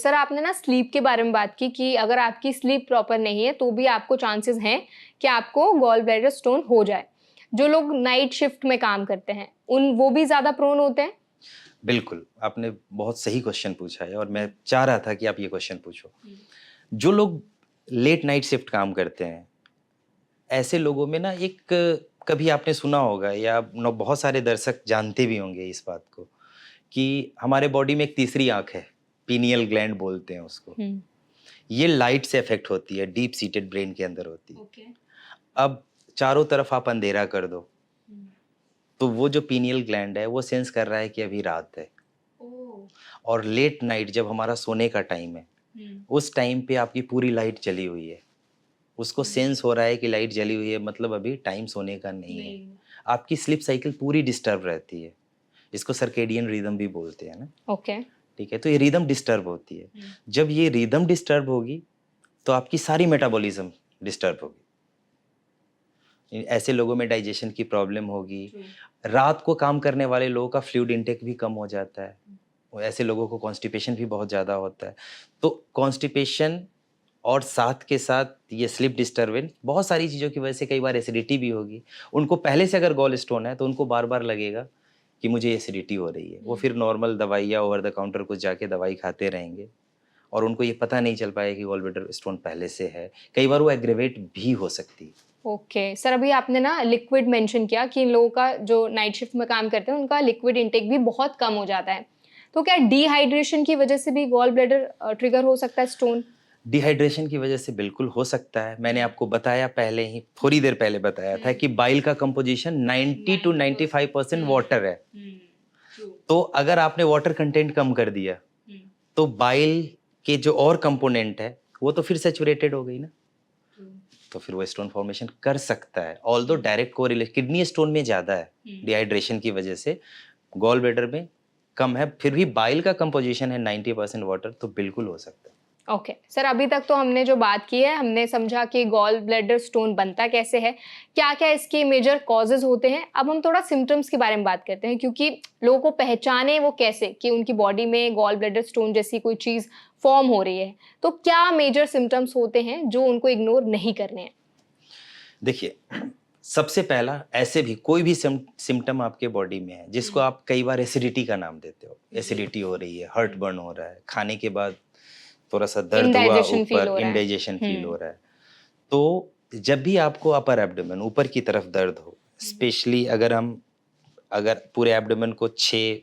Sir आपने ना sleep के बारे में बात की कि अगर आपकी स्लीप प्रॉपर नहीं है तो भी आपको चांसेस हैं कि आपको गॉल ब्लैडर स्टोन हो जाए। जो लोग नाइट शिफ्ट में काम करते हैं उन वो भी ज़्यादा प्रोन होते हैं? बिल्कुल, आपने बहुत सही क्वेश्चन पूछा है और मैं चाह रहा था कि आप ये क्वेश्चन पूछो। जो लोग लेट नाइट शिफ्ट काम करते हैं, ऐसे लोगों में ना एक कभी आपने सुना होगा या न बहुत सारे दर्शक जानते भी होंगे इस बात को कि हमारे बॉडी में एक तीसरी आँख है, पीनियल ग्लैंड बोलते हैं उसको। हुँ। ये लाइट से अफ़ेक्ट होती है, डीप सीटेड ब्रेन के अंदर होती है। ओके। अब चारों तरफ आप अंधेरा कर दो, हुँ। तो वो जो पीनियल ग्लैंड है, वो सेंस कर रहा है कि अभी रात है। ओह! और लेट नाइट जब हमारा सोने का टाइम है, हुँ। उस टाइम पे आपकी पूरी लाइट जली हुई है। उसको सेंस हो रहा है कि लाइट जली हुई है मतलब अभी टाइम सोने का नहीं है। नहीं। आपकी स्लीप साइकिल पूरी डिस्टर्ब रहती है। इसको सर्केडियन रिदम भी बोलते हैं ना, ओके। ठीक है? तो ये रिदम डिस्टर्ब होती है। हुँ। जब ये रिदम डिस्टर्ब होगी, तो आपकी सारी मेटाबॉलिज़्म डिस्टर्ब होगी। ऐसे लोगों में डाइजेशन की प्रॉब्लम होगी। ट्रू। रात को काम करने वाले लोगों का फ्लूइड इंटेक भी कम हो जाता है। और ऐसे लोगों को कॉन्स्टिपेशन भी बहुत ज़्यादा होता है। तो कॉन्स्टिपेशन और साथ के साथ ये स्लीप डिस्टर्बेंस बहुत सारी चीज़ों की वजह से कई बार एसिडिटी भी होगी। उनको पहले से अगर गॉल स्टोन है तो उनको बार-बार लगेगा कि मुझे एसिडिटी हो रही है। वो फिर नॉर्मल दवाई या ओवर द काउंटर कुछ जाके दवाई खाते रहेंगे और उनको ये पता नहीं चल पाएगा कि गॉल ब्लैडर स्टोन पहले से है। कई बार वो एग्रेवेट भी हो सकती है। ओके। सर अभी आपने ना लिक्विड मेंशन किया कि इन लोगों का जो नाइट शिफ्ट में काम करते हैं उनका लिक्विड इंटेक भी बहुत कम हो जाता है। तो क्या डिहाइड्रेशन की वजह से भी गॉल ब्लैडर ट्रिगर हो सकता है स्टोन? डिहाइड्रेशन की वजह से बिल्कुल हो सकता है। मैंने आपको बताया पहले ही थोड़ी देर पहले बताया था कि बाइल का कंपोज़िशन 90 टू 95% वाटर है। तो अगर आपने वाटर कंटेंट कम कर दिया, तो बाइल के जो और कंपोनेंट है, वो तो फिर सैचुरेटेड हो गई ना, तो फिर वो स्टोन फॉर्मेशन कर सकता है। Although direct correlation kidney stone में ज़्यादा है, डिहाइड्रेशन की वजह से, गॉल ब्लैडर में कम है, फिर भी बाइल का कंपोज़िशन है 90% वाटर, तो बिल्कुल हो सकता है। ओके। सर अभी तक तो हमने जो बात की है, हमने समझा कि गॉल ब्लैडर स्टोन बनता कैसे है, क्या-क्या इसके मेजर कॉजेज़ होते हैं। अब हम थोड़ा सिम्पटम्स के बारे में बात करते हैं क्योंकि लोगों को पहचाने वो कैसे कि उनकी बॉडी में गॉल ब्लैडर स्टोन जैसी कोई चीज़ फ़ॉर्म हो रही है। तो क्या मेजर सिम्पटम्स होते हैं जो उनको इग्नोर नहीं करने हैं? देखिए, सबसे पहला ऐसे भी कोई भी सिम्पटम आपके बॉडी में है, जिसको आप कई बार एसिडिटी का नाम देते हो। एसिडिटी हो रही है, हर्ट बर्न हो रहा है, खाने के बाद थोड़ा-सा दर्द हुआ इंडाइजेशन फ़ील ऊपर, हो रहा है। इंडाइजेशन फ़ील हो हुँ। रहा है। तो जब भी आपको अपर एब्डोमेन ऊपर की तरफ दर्द हो, स्पेशली अगर पूरे एब्डोमेन को 6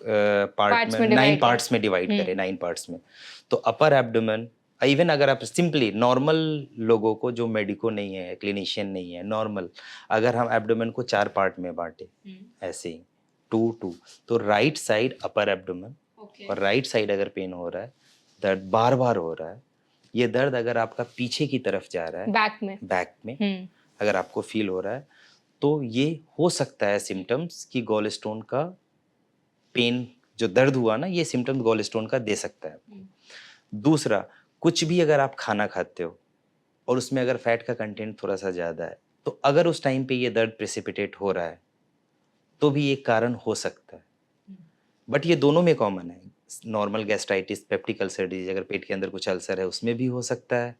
पार्ट पार्ट्स में में 9 डिवाइड करें। पार्ट्स में डिवाइड करें, हुँ। 9 पार्ट्स में, तो अपर एब्डोमेन इवन अगर आप सिंपली नॉर्मल लोगों को जो मेडिको नहीं है, क्लिनिशियन नहीं है, नॉर्मल अगर हम एब्डोमेन को 4 पार्ट में बाँटे, ऐसे ही 2-2 तो राइट साइड अपर एब्डोमेन और राइट साइड अगर पेन हो रहा है, दर्द बार-बार हो रहा है, ये दर्द अगर आपका पीछे की तरफ जा रहा है, बैक में। बैक में, हुँ। अगर आपको फ़ील हो रहा है, तो ये हो सकता है सिम्पटम्स कि गॉल स्टोन का पेन जो दर्द हुआ ना, ये सिम्पटम्स गॉल स्टोन का दे सकता है आपको। दूसरा, कुछ भी अगर आप खाना खाते हो और उसमें अगर फैट का कंटेंट थोड़ा-सा ज़्यादा है, तो अगर उस टाइम पे ये दर्द प्रेसिपिटेट हो रहा है, तो भी एक कारण हो सकता है। बट ये दोनों में कॉमन है। Normal gastritis, peptic ulcer disease अगर पेट के अंदर कुछ अल्सर है, उसमें भी हो सकता है,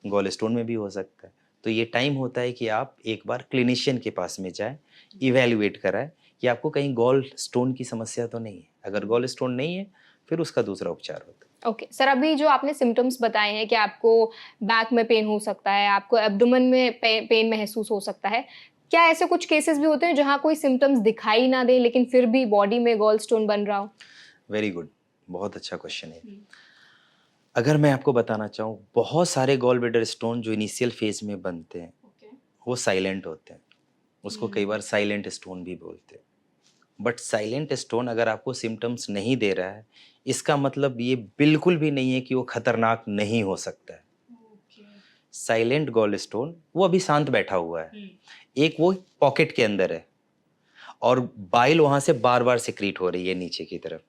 गॉल स्टोन में भी हो सकता है। तो ये टाइम होता है कि आप एक बार क्लिनिशियन के पास में जाएँ, इवैल्यूएट कराएँ कि आपको कहीं गॉल स्टोन की समस्या तो नहीं है। अगर गॉल स्टोन नहीं है, फिर उसका दूसरा उपचार होता है। ओके। सर अभी जो आपने सिम्पटम्स बताए हैं कि आपको बैक में पेन हो सकता है, आपको एब्डोमेन में पेन महसूस हो सकता है। क्या ऐसे कुछ केसेस भी होते हैं जहाँ कोई सिम्पटम्स दिखाई ना दें लेकिन फिर भी बॉडी में गॉल स्टोन बन रहा हो? वेरी गुड, बहुत अच्छा क्वेश्चन है। अगर मैं आपको बताना चाहूँ, बहुत सारे गॉल ब्लैडर स्टोन जो इनिशियल फेज़ में बनते हैं, वो साइलेंट होते हैं। उसको कई बार साइलेंट स्टोन भी बोलते हैं। बट साइलेंट स्टोन अगर आपको सिम्पटम्स नहीं दे रहा है, इसका मतलब ये बिल्कुल भी नहीं है कि वो खतरनाक नहीं हो सकता है। साइलेंट गॉल स्टोन वो अभी शांत बैठा हुआ है। एक वो पॉकेट के अंदर है और बाइल वहाँ से बार-बार सिक्रीट हो रही है नीचे की तरफ।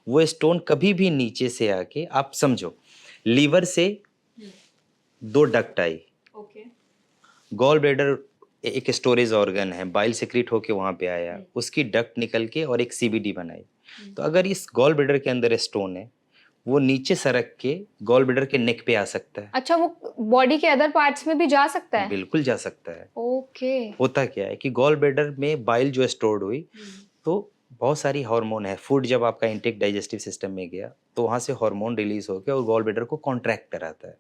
वो स्टोन कभी भी नीचे से आके आप समझो, लीवर से 2 डक्ट आई, गॉल ब्लैडर एक स्टोरेज ऑर्गन है, बाइल सिक्रीट होके वहाँ पे आया, उसकी डक्ट निकल के और एक सीबीडी बनाई। तो अगर इस गॉल ब्लैडर के अंदर स्टोन है, वो नीचे सरक के गॉल ब्लैडर के नेक पे आ सकता है। अच्छा, वो बॉडी के अदर पार्ट्स में भी जा सकता है? बिल्कुल जा सकता है। ओके। होता क्या है कि गॉल ब्लैडर में बाइल जो स्टोर्ड हुई, तो बहुत सारी हार्मोन है, फूड जब आपका इंटेक डाइजेस्टिव सिस्टम में गया तो वहाँ से हार्मोन रिलीज होकर और गॉल ब्लैडर को कॉन्ट्रैक्ट कराता है,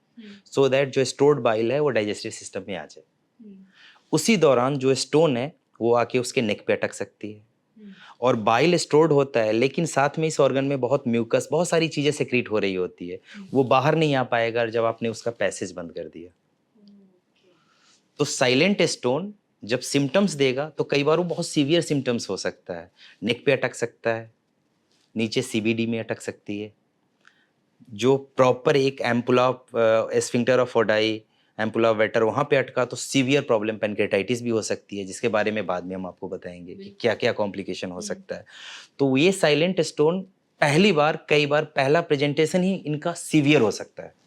सो दैट जो स्टोर्ड बाइल है वो डाइजेस्टिव सिस्टम में आ जाए। उसी दौरान जो स्टोन है वो आके उसके नेक पे अटक सकती है, और बाइल स्टोर्ड होता है लेकिन साथ में इस ऑर्गन में बहुत म्यूकस, बहुत सारी चीजें सेक्रीट हो रही होती है, वो बाहर नहीं आ पाएगा जब आपने उसका पैसेज बंद कर दिया। तो साइलेंट स्टोन जब सिम्टम्स देगा तो कई बार वो बहुत सीवियर सिम्टम्स हो सकता है, नेक पे अटक सकता है, नीचे सीबीडी में अटक सकती है, जो प्रॉपर एक ampulla sphincter of Oddi, ampulla waiter वहाँ पे अटका तो सीवियर प्रॉब्लम पेनक्रेटाइटिस भी हो सकती है, जिसके बारे में बाद में हम आपको बताएंगे कि क्या क्या कॉम्प्लिकेशन हो सकता है। तो ये साइलेंट स्टोन कई बार पहला प्रेजेंटेशन ही इनका सीवियर हो सकता है।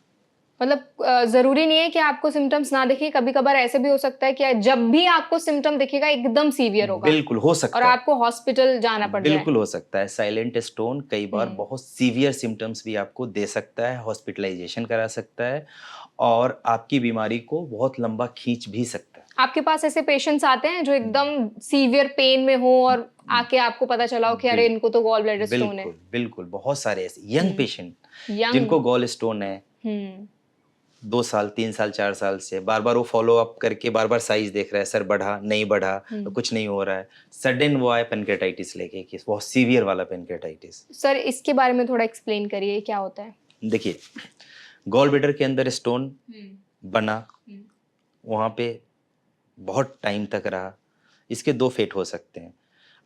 मतलब जरूरी नहीं है कि आपको सिम्टम्स ना दिखे, कभी कभार ऐसे भी हो सकता है कि जब भी आपको सिम्टम दिखेगा एकदम सीवियर होगा बिल्कुल हो सकता और है, आपको हॉस्पिटल जाना पड़ जाए। बिल्कुल हो सकता है। साइलेंट स्टोन कई बार बहुत सीवियर सिम्टम्स भी आपको दे सकता है, हॉस्पिटलाइजेशन करा सकता है और आपकी बीमारी को बहुत लंबा खींच भी सकता है। आपके पास ऐसे पेशेंट्स आते हैं जो एकदम सीवियर पेन में हो और आके आपको पता चला हो कि अरे इनको तो गॉल ब्लैडर स्टोन है? बिल्कुल बिल्कुल, बहुत सारे ऐसे यंग पेशेंट यंग। जिनको गॉल स्टोन है, 2 साल 3 साल 4 साल से बार बार वो फॉलो अप करके बार बार साइज देख रहा है, सर बढ़ा नहीं बढ़ा, कुछ नहीं हो रहा है, सडन वो आए पेनक्रेटाइटिस लेके कि बहुत सीवियर वाला पेनक्रेटाइटिस। सर इसके बारे में थोड़ा एक्सप्लेन करिए, क्या होता है? देखिए, गॉल ब्लैडर के अंदर स्टोन बना, वहाँ पे बहुत टाइम तक रहा, इसके 2 फेट हो सकते हैं।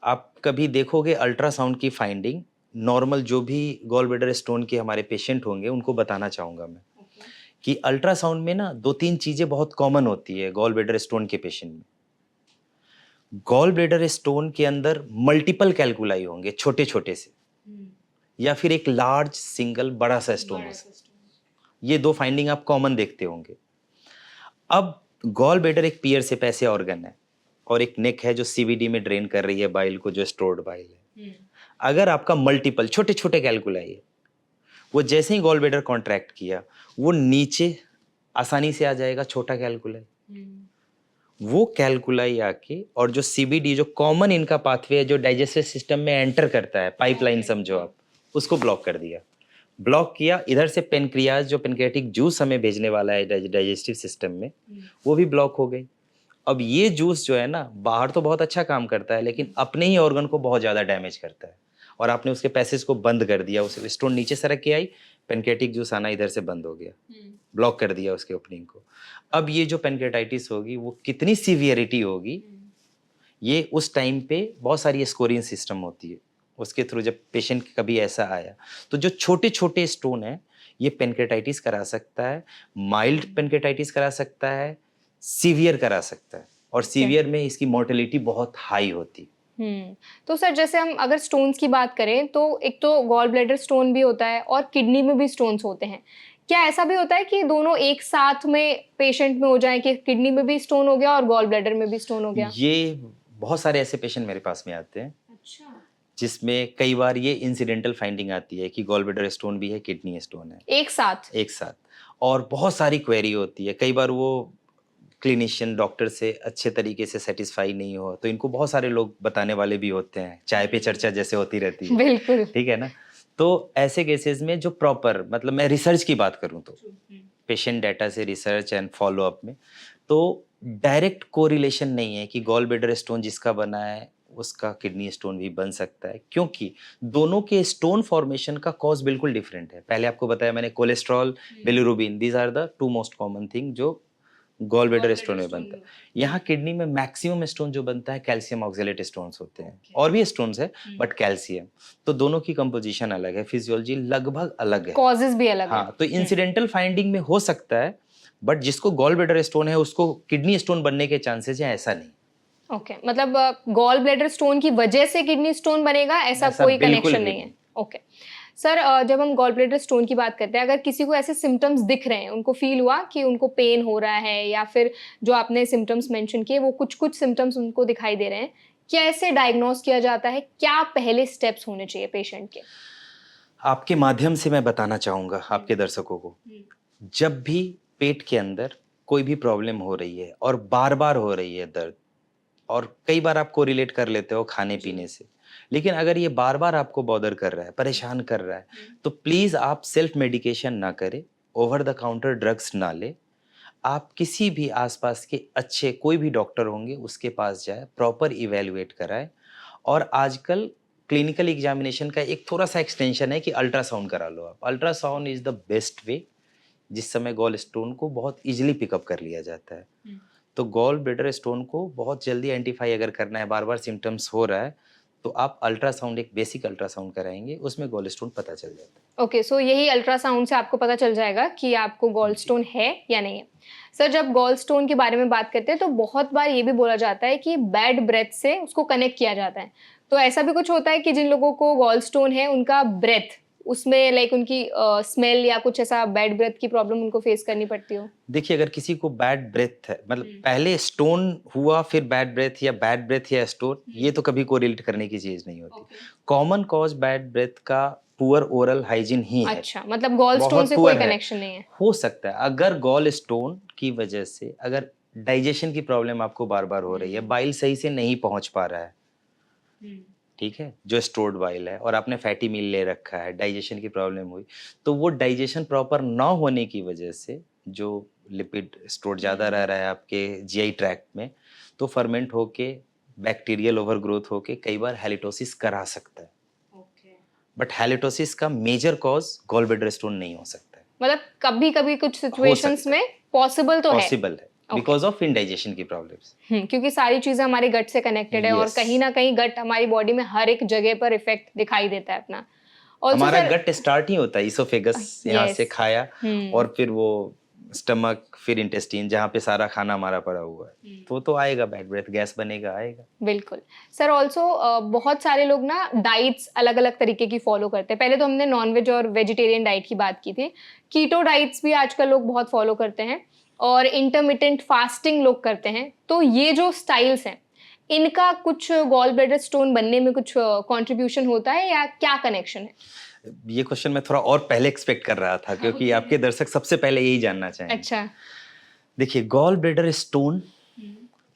आप कभी देखोगे अल्ट्रासाउंड की फाइंडिंग, नॉर्मल जो भी गॉल ब्लैडर स्टोन के हमारे पेशेंट होंगे उनको बताना चाहूँगा मैं कि अल्ट्रासाउंड में ना 2-3 चीज़ें बहुत कॉमन होती है गॉल ब्लैडर स्टोन के पेशेंट में। गॉल ब्लैडर स्टोन के अंदर मल्टीपल कैलकुलाई होंगे छोटे-छोटे से, या फिर एक लार्ज सिंगल बड़ा सा स्टोन हो सकता है। ये 2 फाइंडिंग आप कॉमन देखते होंगे। अब गॉल ब्लैडर एक पियर से पैसे ऑर्गन है और एक नेक है जो सीवीडी में ड्रेन कर रही है बाइल को, जो स्टोर्ड बाइल है। अगर आपका मल्टीपल छोटे-छोटे कैलकुलाई है, वो जैसे ही गॉल ब्लैडर कॉन्ट्रैक्ट किया वो नीचे आसानी से आ जाएगा छोटा कैलकुलाई। वो कैलकुलाई आके और जो सीबीडी जो कॉमन इनका पाथवे है जो डाइजेस्टिव सिस्टम में एंटर करता है, पाइपलाइन समझो आप, उसको ब्लॉक कर दिया। ब्लॉक किया, इधर से पेनक्रियाज जो पेनक्रियाटिक जूस हमें भेजने वाला है डाइजेस्टिव सिस्टम में, वो भी ब्लॉक हो गई। अब ये जूस जो है ना बाहर तो बहुत अच्छा काम करता है लेकिन अपने ही ऑर्गन को बहुत ज़्यादा डैमेज करता है, और आपने उसके पैसेज को बंद कर दिया, उसे स्टोन नीचे सरक के आई, पेनक्रियाटिक जूस आना इधर से बंद हो गया, ब्लॉक कर दिया उसके ओपनिंग को। अब ये जो पेनक्रियाटाइटिस होगी वो कितनी सीवियरिटी होगी, ये उस टाइम पे बहुत सारी स्कोरिंग सिस्टम होती है, उसके थ्रू जब पेशेंट कभी ऐसा आया तो जो छोटे छोटे स्टोन है ये पेनक्रियाटाइटिस करा सकता है, माइल्ड पेनक्रियाटाइटिस करा सकता है, सीवियर करा सकता है, और सीवियर में इसकी मोर्टेलिटी बहुत हाई होती है। तो सर जैसे हम अगर स्टोन्स की बात करें तो एक तो गॉल ब्लैडर स्टोन भी होता है और किडनी में भी स्टोन्स होते हैं, क्या ऐसा भी होता है कि दोनों एक साथ में पेशेंट में हो जाए कि किडनी में भी स्टोन हो गया और गॉल ब्लैडर में भी स्टोन हो गया? ये बहुत सारे ऐसे पेशेंट मेरे पास में आते हैं। अच्छा। जिसमें कई बार ये इंसिडेंटल फाइंडिंग आती है कि गॉल ब्लैडर स्टोन भी है, किडनी स्टोन है, एक साथ, और बहुत सारी क्वेरी होती है। कई बार वो क्लिनिशियन डॉक्टर से अच्छे तरीके से सेटिस्फाई नहीं हो तो इनको बहुत सारे लोग बताने वाले भी होते हैं, चाय पे चर्चा जैसे होती रहती है। बिल्कुल, ठीक है ना। तो ऐसे केसेस में जो प्रॉपर, मतलब मैं रिसर्च की बात करूं तो पेशेंट डाटा से रिसर्च एंड फॉलो अप में तो डायरेक्ट कोरिलेशन नहीं है कि गॉल ब्लैडर स्टोन जिसका बना है उसका किडनी स्टोन भी बन सकता है, क्योंकि दोनों के स्टोन फॉर्मेशन का कॉज बिल्कुल डिफरेंट है। पहले आपको बताया मैंने, cholesterol, bilirubin, these are the 2 most common thing जो गॉल ब्लैडर स्टोन में बनता है। यहाँ किडनी में मैक्सिमम स्टोन जो बनता है कैल्शियम ऑक्सलेट स्टोन्स होते हैं, और भी स्टोन्स है बट कैल्शियम। तो दोनों की कंपोजिशन अलग है, फिजियोलॉजी लगभग अलग है, कॉजेस भी अलग है। हाँ, तो इंसिडेंटल फाइंडिंग में हो सकता है, बट जिसको गॉल ब्लैडर स्टोन है उसको किडनी स्टोन बनने के चांसेस हैं, ऐसा नहीं। ओके, मतलब गॉल ब्लैडर स्टोन की वजह से किडनी स्टोन बनेगा ऐसा कोई कनेक्शन नहीं है? ओके सर, जब हम गॉल ब्लैडर स्टोन की बात करते हैं, अगर किसी को ऐसे सिम्टम्स दिख रहे हैं, उनको फील हुआ कि उनको पेन हो रहा है या फिर जो आपने सिम्टम्स मेंशन किए वो कुछ सिम्टम्स उनको दिखाई दे रहे हैं, क्या ऐसे डायग्नोस किया जाता है? क्या पहले स्टेप्स होने चाहिए पेशेंट के? आपके माध्यम से मैं बताना चाहूँगा आपके दर्शकों को, जब भी पेट के अंदर कोई भी प्रॉब्लम हो रही है और बार-बार हो रही है दर्द, और कई बार आप कोरिलेट कर लेते हो खाने-पीने से, लेकिन अगर ये बार-बार आपको बॉदर कर रहा है, परेशान कर रहा है, तो प्लीज़ आप सेल्फ मेडिकेशन ना करें, ओवर द काउंटर ड्रग्स ना लें। आप किसी भी आस-पास के अच्छे कोई भी डॉक्टर होंगे, उसके पास जाएँ, प्रॉपर इवैल्यूएट कराएँ। और आजकल क्लिनिकल एग्ज़ामिनेशन का एक थोड़ा-सा एक्सटेंशन है कि अल्ट्रासाउंड करा लो आप। Ultrasound is the best way, जिस समय गॉल स्टोन को बहुत ईज़िली पिकअप कर लिया जाता है। तो गॉल ब्लैडर स्टोन को बहुत जल्दी आइडेंटिफ़ाई अगर करना है, बार-बार सिम्पटम्स हो रहा है, तो आप अल्ट्रासाउंड, एक बेसिक अल्ट्रासाउंड कराएँगे, उसमें गॉल स्टोन पता चल जाता है। ओके, सो यही अल्ट्रासाउंड से आपको पता चल जाएगा कि आपको गॉल जी। स्टोन है या नहीं है। सर, जब गॉल स्टोन के बारे में बात करते हैं तो बहुत बार ये भी बोला जाता है कि बैड ब्रेथ से उसको कनेक्ट किया जाता है। तो ऐसा भी कुछ होता है कि जिन लोगों को गॉल स्टोन है उनका ब्रेथ उसमें लाइक उनकी स्मेल या कुछ ऐसा बैड ब्रेथ की प्रॉब्लम उनको फेस करनी पड़ती हो? देखिए, अगर किसी को बैड ब्रेथ है, मतलब हुँ। पहले स्टोन हुआ फिर बैड ब्रेथ या स्टोन, ये तो कभी कोरिलेट करने की चीज़ नहीं होती। Okay. Common cause bad breath का पुअर ओरल हाइजीन ही है। अच्छा, मतलब गॉल स्टोन बहुत से कोई पुअर है। कनेक्शन नहीं है। हो सकता है अगर गॉल स्टोन की वजह से अगर डाइजेशन की प्रॉब्लम आपको बार-बार हो रही है, बाइल सही से नहीं पहुँच पा रहा है, हुँ। ठीक है? जो स्टोर्ड बाइल है और आपने फैटी मील ले रखा है, डाइजेशन की प्रॉब्लम हुई, तो वो डाइजेशन प्रॉपर ना होने की वजह से जो लिपिड स्टोर ज़्यादा रह रहा है आपके जीआई ट्रैक्ट में, तो फर्मेंट होके बैक्टीरियल ओवरग्रोथ होके कई बार हैलिटोसिस करा सकता है। ओके। बट हैलिटोसिस का major cause gall bladder stone नहीं हो सकता है। मतलब कभी-कभी कुछ हो सिचुएशंस सकता है, में पॉसिबल तो है। पॉसिबल है ओके। बिकॉज़ ऑफ इंडाइजेशन की प्रॉब्लम्स। क्योंकि सारी चीज़ें हमारे गट से कनेक्टेड है और यस। कहीं न कहीं गट हमारी बॉडी में हर एक जगह पर इफ़ेक्ट दिखाई देता है अपना। ऑल्सो हमारा सर गट स्टार्ट ही होता है इसोफेगस, यहाँ यस। से खाया हुँ। और फिर वो स्टमक, फिर इंटेस्टाइन, जहाँ पे सारा खाना हमारा पड़ा हुआ है। तो आएगा बैड ब्रेथ, गैस बनेगा, आएगा। बिल्कुल। सर ऑल्सो बहुत सारे लोग ना डाइट्स अलग-अलग तरीके की फ़ॉलो करते हैं। पहले तो हमने नॉन-वेज और वेजिटेरियन डाइट की बात की थी। कीटो डाइट्स भी आजकल लोग बहुत फ़ॉलो करते हैं और इंटरमिटेंट फास्टिंग लोग करते हैं। तो ये जो स्टाइल्स हैं, इनका कुछ गॉल ब्लैडर स्टोन बनने में कुछ कंट्रीब्यूशन होता है या क्या कनेक्शन है? ये क्वेश्चन मैं थोड़ा और पहले एक्सपेक्ट कर रहा था क्योंकि आपके दर्शक सबसे पहले यही जानना चाहेंगे। अच्छा। देखिए, गॉल ब्लैडर स्टोन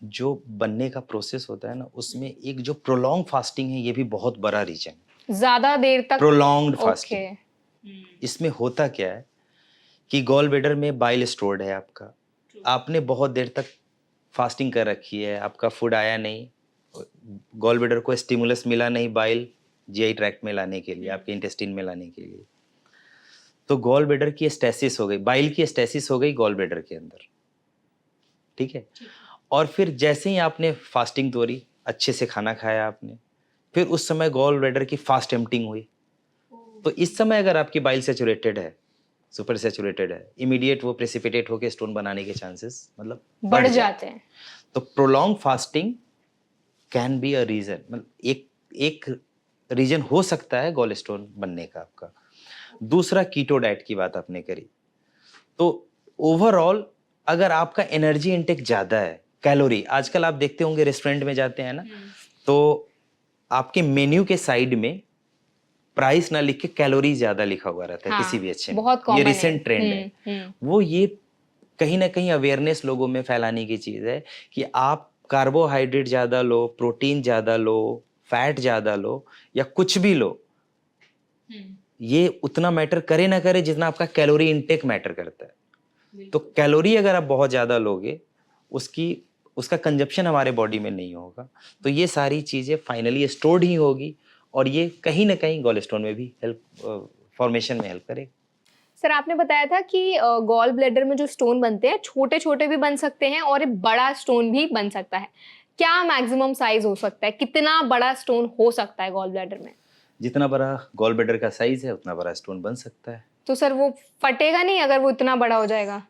जो बनने का प्रोसेस होता है ना, उसमें एक जो प्रोलॉन्ग फास्टिंग है, ये भी बहुत बड़ा रीज़न है। ज़्यादा देर तक प्रोलॉन्ग्ड फास्टिंग। ओके। इसमें होता क्या है कि गॉल ब्लैडर में बाइल स्टोर्ड है आपका। आपने बहुत देर तक फास्टिंग कर रखी है, आपका फूड आया नहीं, गॉल ब्लैडर को स्टिमुलस मिला नहीं बाइल जीआई ट्रैक्ट में लाने के लिए, आपके इंटेस्टाइन में लाने के लिए। तो गॉल ब्लैडर की स्टेसिस हो गई, बाइल की स्टेसिस हो गई गॉल ब्लैडर के अंदर, ठीक है? और फिर जैसे ही आपने फास्टिंग तोड़ी, अच्छे से खाना खाया आपने, फिर उस समय गॉल ब्लैडर की फास्ट एम्प्टिंग हुई। तो इस समय अगर आपकी बाइल सैचुरेटेड है, सुपर सैचुरेटेड है, इमीडिएट वो प्रेसिपिटेट होके स्टोन बनाने के चांसेस मतलब बढ़ बढ़ जाते जाते हैं। हैं। तो prolong fasting can be a reason, मतलब एक एक रीज़न हो सकता है गॉल स्टोन बनने का आपका। दूसरा, कीटो डाइट की बात आपने करी, तो ओवरऑल अगर आपका एनर्जी इंटेक ज़्यादा है, कैलोरी आजकल आप देखते होंगे रेस्टोरेंट में जाते हैं ना, तो आपके मेन्यू के साइड में प्राइस ना लिख के कैलोरी ज़्यादा लिखा हुआ रहता है किसी हाँ, भी अच्छे में। बहुत ये कॉमन है। रिसेंट ट्रेंड है। हुँ। वो ये कहीं न कहीं अवेयरनेस लोगों में फैलाने की चीज़ है कि आप कार्बोहाइड्रेट ज़्यादा लो, प्रोटीन ज़्यादा लो, फैट ज़्यादा लो या कुछ भी लो, ये उतना मैटर करे ना करे जितना आपका कैलोरी इंटेक मैटर करता है। तो कैलोरी अगर आप बहुत ज़्यादा लोगे, उसकी उसका कंजप्शन हमारे बॉडी में नहीं होगा। तो ये सारी चीज़ें फाइनली स्टोर्ड ही होगी और ये कहीं न कहीं गॉल स्टोन में भी फॉर्मेशन में हेल्प करेगा। सर आपने बताया था कि गॉल ब्लैडर में जो स्टोन बनते हैं, छोटे-छोटे भी बन सकते हैं और एक बड़ा स्टोन भी बन सकता है। क्या मैक्सिमम साइज़ हो सकता है? कितना बड़ा स्टोन हो सकता है गॉल ब्लैडर में? जितना बड़ा गॉल ब्लैडर का साइज़ है, उतना बड़ा स्टोन बन सकता है। तो सर वो फटेगा नहीं अगर वो इतना बड़ा हो जाएगा?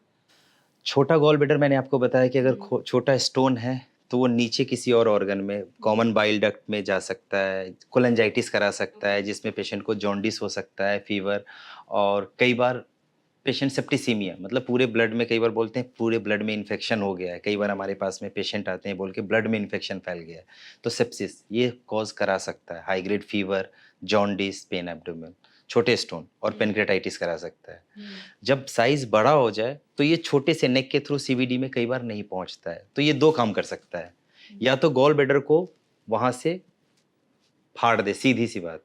छोटा गॉल ब्लैडर मैंने आपको बताया कि अगर छोटा स्टोन है, तो वो नीचे किसी और ऑर्गन में, कॉमन बाइल डक्ट में जा सकता है, कोलेंजाइटिस करा सकता है, जिसमें पेशेंट को जॉन्डिस हो सकता है, फीवर, और कई बार पेशेंट सेप्टिसीमिया, मतलब पूरे ब्लड में, कई बार बोलते हैं पूरे ब्लड में इन्फेक्शन हो गया है। कई बार हमारे पास में पेशेंट आते हैं बोल के ब्लड में इन्फेक्शन फैल गया है। तो सेप्सिस ये कॉज़ करा सकता है, high grade fever, jaundice, pen abdomen. छोटे स्टोन, और पेनक्रेटाइटिस करा सकता है। जब साइज बड़ा हो जाए तो ये छोटे से नेक के थ्रू सीवीडी में कई बार नहीं पहुंचता है, तो ये दो काम कर सकता है, या तो गॉल ब्लैडर को वहां से फाड़ दे, सीधी सी बात,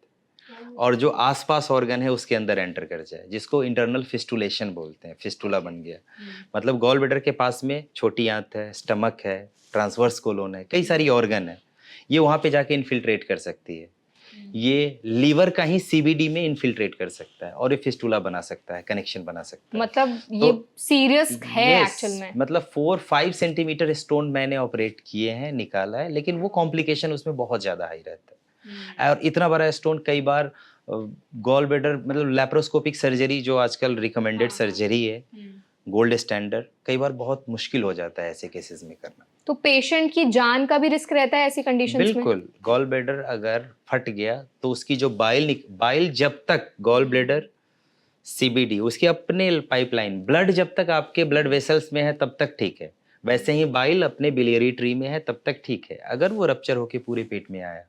और जो आसपास ऑर्गन है उसके अंदर एंटर कर जाए, जिसको इंटरनल फिस्टुलेशन बोलते हैं, फिस्टुला बन गया। मतलब गॉल ब्लैडर के पास में छोटी आंत है, स्टमक है, ट्रांसवर्स कोलोन है, कई सारी ऑर्गन है, ये वहां पे जाके इन्फिल्ट्रेट कर सकती है। ये लीवर का ही सीबीडी में इन्फिल्ट्रेट कर सकता है और ये फिस्टुला बना सकता है, कनेक्शन बना सकता है। मतलब ये सीरियस है Yes, एक्चुअल में। मतलब 4-5 सेंटीमीटर स्टोन मैंने ऑपरेट किए हैं, निकाला है, लेकिन वो कॉम्प्लिकेशन उसमें बहुत ज्यादा हाई रहता है। और इतना बड़ा स्टोन कई बार गॉल ब्लैडर, मतलब लैप्रोस्कोपिक सर्जरी जो आजकल रिकमेंडेड सर्जरी है, गोल्ड स्टैंडर्ड, कई बार बहुत मुश्किल हो जाता है ऐसे केसेस में करना। तो पेशेंट की जान का भी रिस्क रहता है ऐसी कंडीशंस में? बिल्कुल, गॉल ब्लैडर अगर फट गया तो उसकी जो बाइल जब तक गॉल ब्लैडर सीबीडी उसकी अपने पाइपलाइन, ब्लड जब तक आपके ब्लड वेसल्स में है तब तक ठीक है, वैसे ही बाइल अपने बिलियरी ट्री में है तब तक ठीक है। अगर वो रप्चर होके पूरे पेट में आया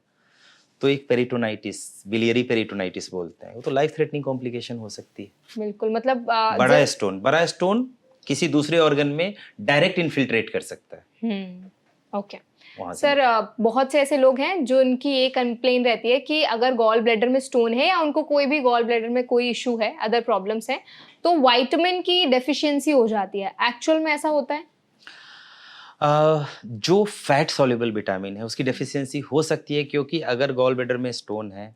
तो एक पेरिटोनाइटिस, बिलियरी पेरिटोनाइटिस बोलते हैं, वो तो लाइफ थ्रेटनिंग कॉम्प्लिकेशन हो सकती है। बिल्कुल, मतलब बड़ा स्टोन किसी दूसरे ऑर्गन में डायरेक्ट इन्फिल्ट्रेट कर सकता है। ओके वहां से सर, बहुत से ऐसे लोग हैं जो उनकी ये कंप्लेन रहती है कि अगर गॉल ब्लैडर में स्टोन है या उनको कोई भी गॉल ब्लैडर में कोई इशू है, अदर प्रॉब्लम्स हैं, तो विटामिन की डेफिशिएंसी हो जाती है। एक्चुअल में ऐसा होता है? जो फैट सॉल्युबल विटामिन है उसकी डेफिशिएंसी हो सकती है, क्योंकि अगर गॉल ब्लैडर में स्टोन है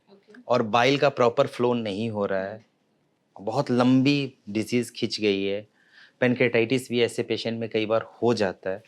और बाइल का प्रॉपर फ्लो नहीं हो रहा है, बहुत लंबी डिजीज खिंच गई है, पेनक्रेटाइटिस भी ऐसे पेशेंट में कई बार हो जाता है,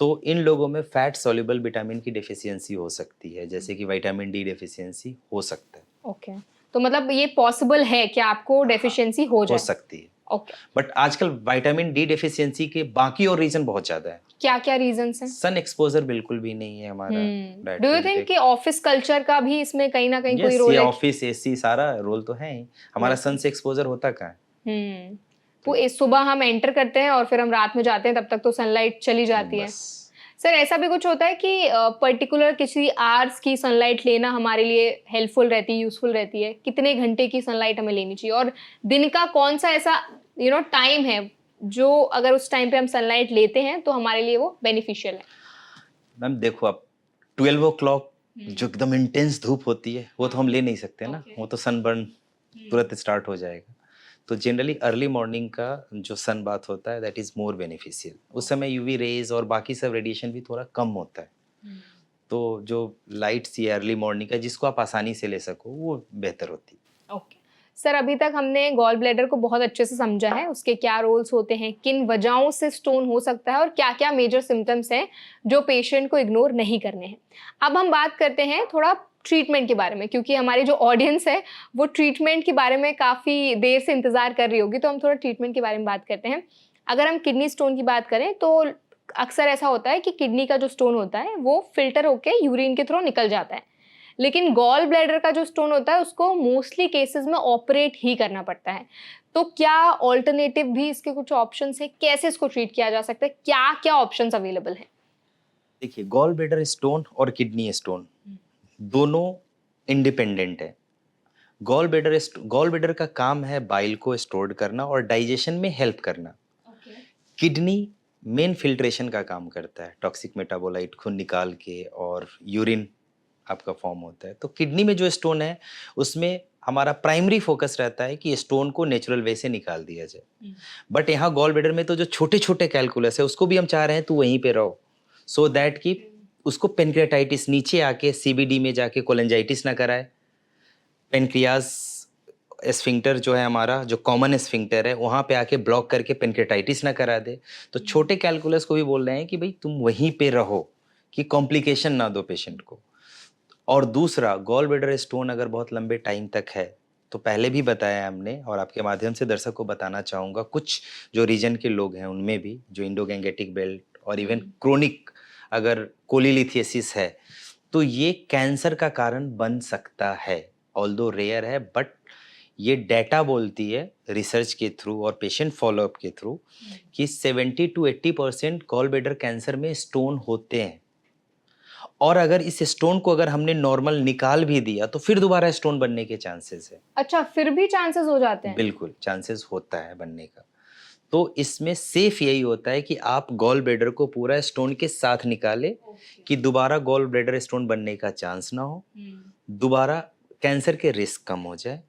तो इन लोगों में फैट सॉल्युबल विटामिन की डेफिशिएंसी हो सकती है, जैसे कि विटामिन डी डेफिशिएंसी हो सकता है। ओके, तो मतलब ये पॉसिबल है कि आपको डेफिशिएंसी हो जाए? सकती है, ओके, बट आजकल विटामिन डी डेफिशिएंसी के बाकी और रीजन बहुत ज्यादा है। क्या क्या रीजंस हैं? सन एक्सपोजर बिल्कुल भी नहीं है हमारा डाइट डू यू पे थिंक कि ऑफिस कल्चर का भी इसमें कहीं ना कहीं कोई यस, रोल ये है? ऑफिस एसी सारा रोल तो है ही, हमारा सन से एक्सपोजर होता कहाँ है। वो इस सुबह हम एंटर करते हैं और फिर हम रात में जाते हैं, तब तक तो सनलाइट चली जाती है। बस सर, ऐसा भी कुछ होता है कि पर्टिकुलर किसी आवर्स की सनलाइट लेना हमारे लिए हेल्पफुल रहती है, यूजफुल रहती है? कितने घंटे की सनलाइट हमें लेनी चाहिए, और दिन का कौन सा ऐसा टाइम है जो अगर उस टाइम पे हम सनलाइट लेते हैं तो हमारे लिए वो बेनिफिशियल है? मैम देखो, आप 12 ओ क्लॉक जो एकदम इंटेंस धूप होती है वो तो हम ले नहीं सकते ना, वो तो सनबर्न तुरंत स्टार्ट हो जाएगा। तो जनरली अर्ली मॉर्निंग का जो सन बाथ होता है दैट इज मोर बेनिफिशियल, उस समय यूवी रेज और बाकी सब रेडिएशन भी थोड़ा कम होता है। तो जो लाइट्स ये अर्ली मॉर्निंग का जिसको आप आसानी से ले सको वो बेहतर होती है। ओके सर, अभी तक हमने गॉल ब्लैडर को बहुत अच्छे से समझा है, उसके क्या रोल्स होते हैं, किन वजहों से स्टोन हो सकता है और क्या क्या मेजर सिम्टम्स हैं जो पेशेंट को इग्नोर नहीं करने हैं। अब हम बात करते हैं थोड़ा ट्रीटमेंट के बारे में, क्योंकि हमारी जो ऑडियंस है वो ट्रीटमेंट के बारे में काफ़ी देर से इंतज़ार कर रही होगी, तो हम थोड़ा ट्रीटमेंट के बारे में बात करते हैं। अगर हम किडनी स्टोन की बात करें तो अक्सर ऐसा होता है कि किडनी का जो स्टोन होता है वो फिल्टर होकर यूरिन के थ्रू निकल जाता है, लेकिन गॉल ब्लैडर का जो स्टोन होता है उसको मोस्टली केसेस में ऑपरेट ही करना पड़ता है। तो क्या ऑल्टरनेटिव भी इसके कुछ ऑप्शंस है? कैसे इसको ट्रीट किया जा सकता है? क्या क्या ऑप्शंस अवेलेबल हैं? देखिए, गॉल ब्लैडर स्टोन और किडनी स्टोन दोनों इंडिपेंडेंट है। गॉल ब्लैडर का काम है बाइल को स्टोर करना और डाइजेशन में हेल्प करना। किडनी मेन फिल्ट्रेशन का काम करता है, टॉक्सिक मेटाबोलाइट खून निकाल के और यूरिन आपका फॉर्म होता है। तो किडनी में जो स्टोन है उसमें हमारा प्राइमरी फोकस रहता है कि स्टोन को नेचुरल वे से निकाल दिया जाए। बट यहाँ गॉल ब्लैडर में तो जो छोटे छोटे कैलकुलस है उसको भी हम चाह रहे हैं तो वहीं पे रहो, सो दैट कि उसको पेनक्रेटाइटिस नीचे आके सीबीडी में जाके कोलेंजाइटिस ना कराए। पेनक्रियाज एस्फिंक्टर जो है हमारा, जो कॉमन एस्फिंक्टर है, वहाँ पे आके ब्लॉक करके पेनक्रेटाइटिस ना करा दे। तो छोटे कैलकुलस को भी बोल रहे हैं कि भाई तुम वहीं पे रहो कि कॉम्प्लिकेशन ना दो पेशेंट को। और दूसरा, गॉल ब्लैडर स्टोन अगर बहुत लंबे टाइम तक है तो पहले भी बताया हमने और आपके माध्यम से दर्शक को बताना चाहूँगा, कुछ जो रीजन के लोग हैं उनमें भी, जो इंडोगैंगेटिक बेल्ट और इवन क्रोनिक अगर कोलिलिथियसिस है, तो ये कैंसर का कारण बन सकता है। ऑल्दो रेयर है, बट ये डेटा बोलती है रिसर्च के थ्रू और पेशेंट फॉलोअप के थ्रू कि 70 to 80% गॉल ब्लैडर कैंसर में स्टोन होते हैं। और अगर इस स्टोन को अगर हमने नॉर्मल निकाल भी दिया तो फिर दोबारा स्टोन बनने के चांसेस है। अच्छा, फिर भी चांसेस हो जाते हैं? बिल्कुल चांसेस होता है बनने का। तो इसमें सेफ यही होता है कि आप गॉल ब्लैडर को पूरा स्टोन के साथ निकालें कि दोबारा गॉल ब्लैडर स्टोन बनने का चांस ना हो, दोबारा कैंसर के रिस्क कम हो जाए